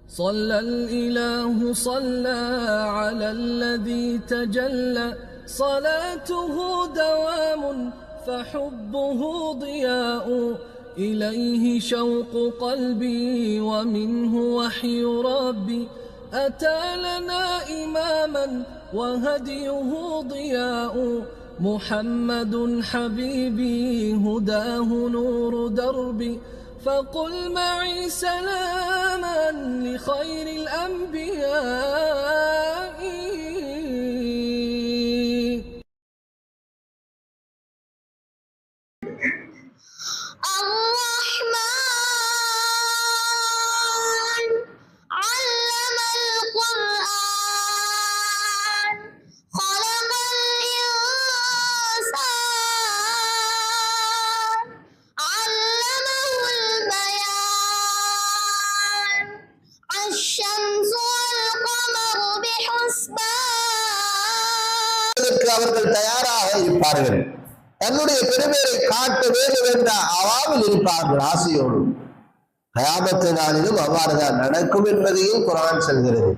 صلى الإله صلى على الذي تجلى صلاته دوام فحبه ضياء إليه شوق قلبي ومنه وحي ربي أتى لنا إماما وهديه ضياء محمد حبيبي هداه نور دربي فقل معي سلاما لخير الأنبياء الرحمن علم القرآن خلق الإنسان علمه البيان الشمس والقمر بحسبان அவர்கள் தயாராக இருப்பார்கள். தன்னுடைய பெருமையை காட்ட வேண்டும் என்ற அவாவில் இருப்பார்கள் ஆசையோடு. கயாமத்து நாளிலும் அவ்வாறுதான் நடக்கும் என்பதையும் குர்ஆன் சொல்கிறது.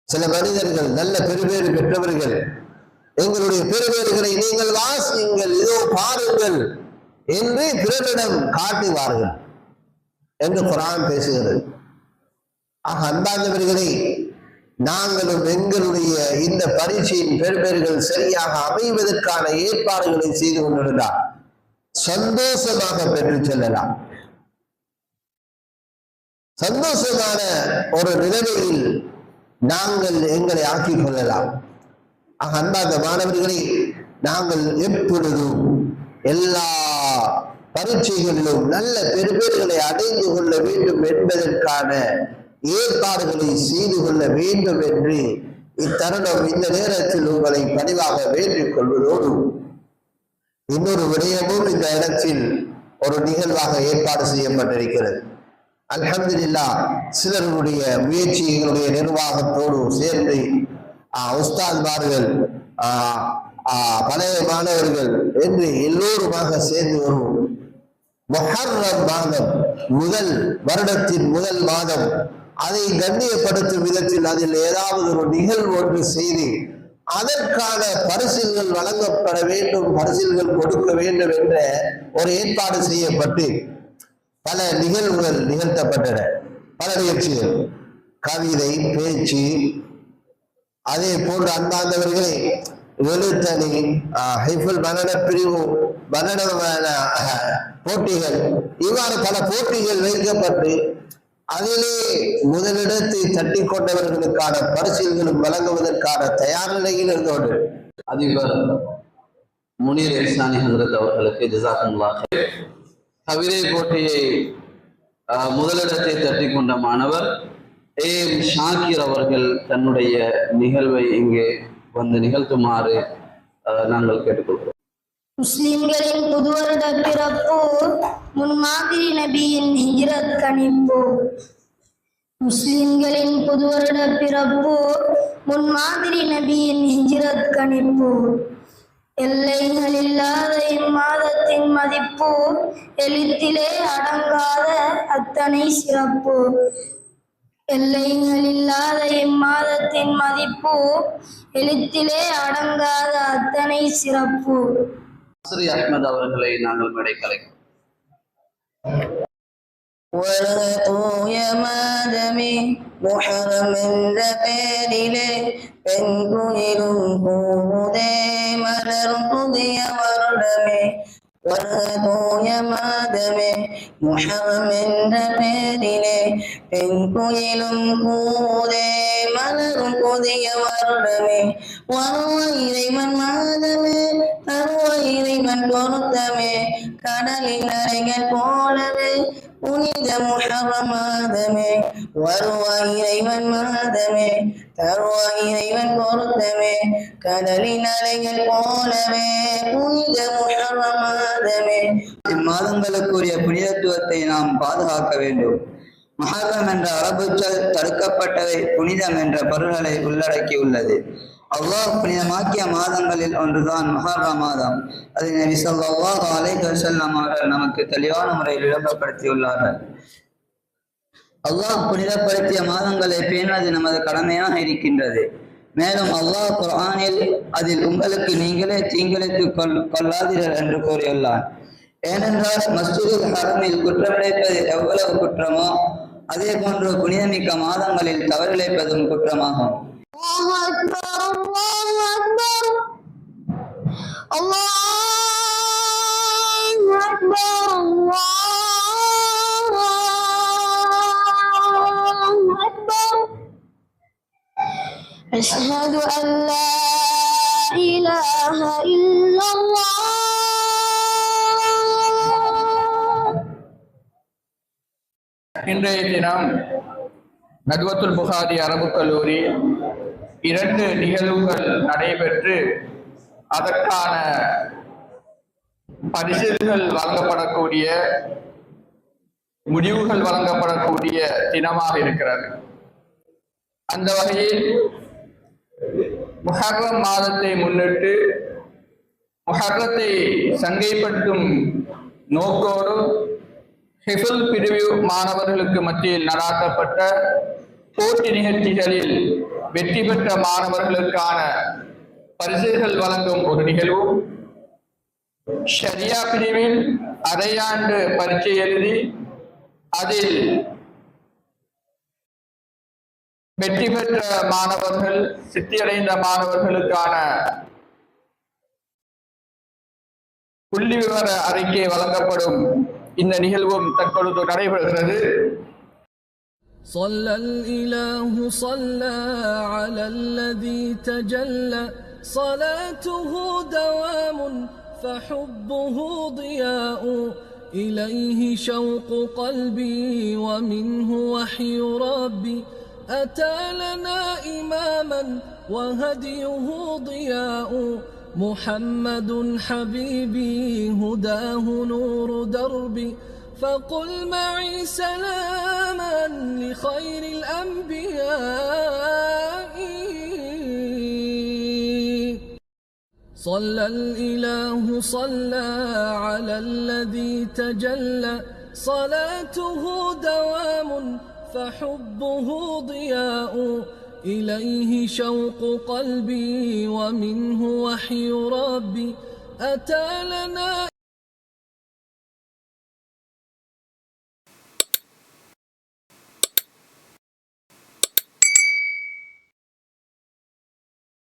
சில மனிதர்கள் நல்ல பெருமையை பெற்றவர்கள் எங்களுடைய பெருமைகளை நீங்கள் வாசியுங்கள், இதோ பாருங்கள் என்று பிறரிடம் காட்டுவார்கள் என்று குர்ஆன் பேசுகிறது. ஆக அன்பார்ந்தவர்களே, நாங்களும் எங்களுடைய இந்த பரீட்சையின் பெறுபேறுகள் சரியாக அமைவதற்கான ஏற்பாடுகளை செய்து கொண்டிருந்தால் சந்தோஷமாக பெற்று செல்லலாம். சந்தோஷமான ஒரு நிலைமையில் நாங்கள் எங்களை ஆக்கிக் கொள்ளலாம். ஆக அன்பார்ந்த மாணவர்களை, நாங்கள் எப்பொழுதும் எல்லா பரீட்சைகளிலும் நல்ல பெறுபேறுகளை அடைந்து கொள்ள வேண்டும் என்பதற்கான ஏற்பாடுகளை செய்து கொள்ள வேண்டும் என்று இத்தருணம் இந்த நேரத்தில் உங்களை பணிவாக வேண்டிக் கொள்வதோடு இன்னொரு விடயமும் இந்த இடத்தில் ஒரு நிகழ்வாக ஏற்பாடு செய்யப்பட்டிருக்கிறது. அல்ஹம்துலில்லாஹ், சிலருடைய முயற்சிகளுடைய நிர்வாகத்தோடு சேர்ந்து உஸ்தாத்மார்கள், பழைய மாணவர்கள் என்று எல்லோருமாக சேர்ந்து வரும் முஹர்ரம் மாதம், முதல் வருடத்தின் முதல் மாதம், அதை கண்ணியப்படுத்தும் விதத்தில் அதில் ஏதாவது ஒரு நிகழ்வு ஒன்று செய்து அதற்கான பரிசில்கள் வழங்கப்பட வேண்டும், பரிசில்கள் கொடுக்க வேண்டும் என்ற ஒரு ஏற்பாடு செய்யப்பட்டு பல நிகழ்வுகள் நிகழ்த்தப்பட்டன. பல நிகழ்ச்சிகள், கவிதை, பேச்சு, அதே போன்று அன்பார்ந்தவர்களே எழுத்தணி, ஹைஃபுல் மனன பிரிவு, மனன போட்டிகள், இவ்வாறு பல போட்டிகள் வைக்கப்பட்டு அதிலே முதலிடத்தை தட்டி கொண்டவர்களுக்கான பரிசில்களும் வழங்குவதற்கான தயார் நிலையில் இருந்தோடு அதிபர் முனீர் இஹ்சானி ஹஜ்ரத் அவர்களுக்கு ஜஸாக்குமுல்லாஹ். கவிதை போட்டியை முதலிடத்தை தட்டி கொண்ட மாணவர் ஏம் ஷாக்கிர் அவர்கள் தன்னுடைய நிகழ்வை இங்கே வந்து நிகழ்த்துமாறு நாங்கள் கேட்டுக்கொள்கிறோம். முஸ்லிம்களின் புதுவருட பிறப்பு, முன்மாதிரி நபியின் ஹிஜ்ரத் கணிப்பு. முஸ்லிம்களின் புதுவருட பிறப்பு, முன்மாதிரி நபியின் ஹிஜ்ரத் கணிப்பு. எல்லைகள் இல்லாத இம்மாதத்தின் மதிப்பு, எழுத்திலே அடங்காத அத்தனை சிறப்பு. எல்லைகள் இல்லாத இம்மாதத்தின் மதிப்பு, எழுத்திலே அடங்காத அத்தனை சிறப்பு. ஸ்ரீ அஹ்மத் அவர்களை நாங்கள் மேடை கலைக்கிறோம். தூய மாதமே முஹர்ரம் என்ற பெயரிலே பெண் குயிலும் பூதே மலர் புதிய வருடமே. தூய மாதமே முஹர்ரம் என்ற பெயரிலே பெண் குயிலும் பூதே மலரும் புதிய வருடமே. வருவ இறைவன் மாதமே, தருவ இறைவன் பொருத்தமே, கடலின் அலைகள் போலவே புனித முஹர்ரம் மாதமே. வருவ இறைவன் மாதமே, தருவ இறைவன் பொருத்தமே, கடலின் அலைகள் போலவே புனித முஹர்ரம் மாதமே. இம்மாதங்களுக்குரிய புனிதத்துவத்தை நாம் பாதுகாக்க வேண்டும். முஹர்ரம் என்ற அரபு சொல் தடுக்கப்பட்டவை புனிதம் என்ற பொருள்களை உள்ளடக்கியுள்ளது. அல்லாஹ் புனிதமாக்கிய மாதங்களில் ஒன்றுதான் முஹர்ரம் மாதம். அதை நபி ஸல்லல்லாஹு அலைஹி வஸல்லம் அவர்கள் நமக்கு தெளிவான முறையில் விளம்பரப்படுத்தியுள்ளார்கள். அல்லாஹ் புனிதப்படுத்திய மாதங்களை பேணுவது நமது கடமையாக இருக்கின்றது. மேலும் அல்லாஹ் குர்ஆனில் அதில் உங்களுக்கு நீங்களே தீங்கிழைத்துக் கொள்ளாதீர்கள் என்று கூறியுள்ளான். ஏனென்றால் மஸ்ஜிதுல் ஹரமில் குற்றமிழைப்பது எவ்வளவு குற்றமோ அதே போன்று புனிதமிக்க மாதங்களில் தவறிழைப்பதும் குற்றமாகும். أشهد أن لا إله إلا الله. இன்றைய தினம் நத்வத்துல் புகாரி அரபு கல்லூரி 2 நிகழ்வுகள் நடைபெற்று அதற்கான பரிசுகள் வழங்கப்படக்கூடிய முடிவுகள் வழங்கப்படக்கூடிய தினமாக இருக்கிறது. அந்த வகையில் முஹர்ரம் மாதத்தை முன்னிட்டு முஹர்ரத்தை சங்கைப்படுத்தும் நோக்கோடு ஹிஃபுல் பிரிவு மாணவர்களுக்கு மத்தியில் நடாத்தப்பட்ட போட்டி நிகழ்ச்சிகளில் வெற்றி பெற்ற மாணவர்களுக்கான பரிசுகள் வழங்கும் ஒரு நிகழ்வும், ஷரியா பிரிவில் அரையாண்டு பரீட்சை எழுதி அதில் வெற்றி பெற்ற மாணவர்கள், சித்தியடைந்த மாணவர்களுக்கான புள்ளி விவர அறிக்கை வழங்கப்படும் இந்த நிகழ்வும் தற்பொழுது நடைபெறுகிறது. صلى الإله صلى على الذي تجلى صلاته دوام فحبه ضياء إليه شوق قلبي ومنه وحي ربي أتى لنا إماما وهديه ضياء محمد حبيبي هداه نور دربي فقل معي سلاما لخير الأنبياء صلى الإله صلى على الذي تجلى صلاته دوام فحبه ضياء إليه شوق قلبي ومنه وحي ربي أتى لنا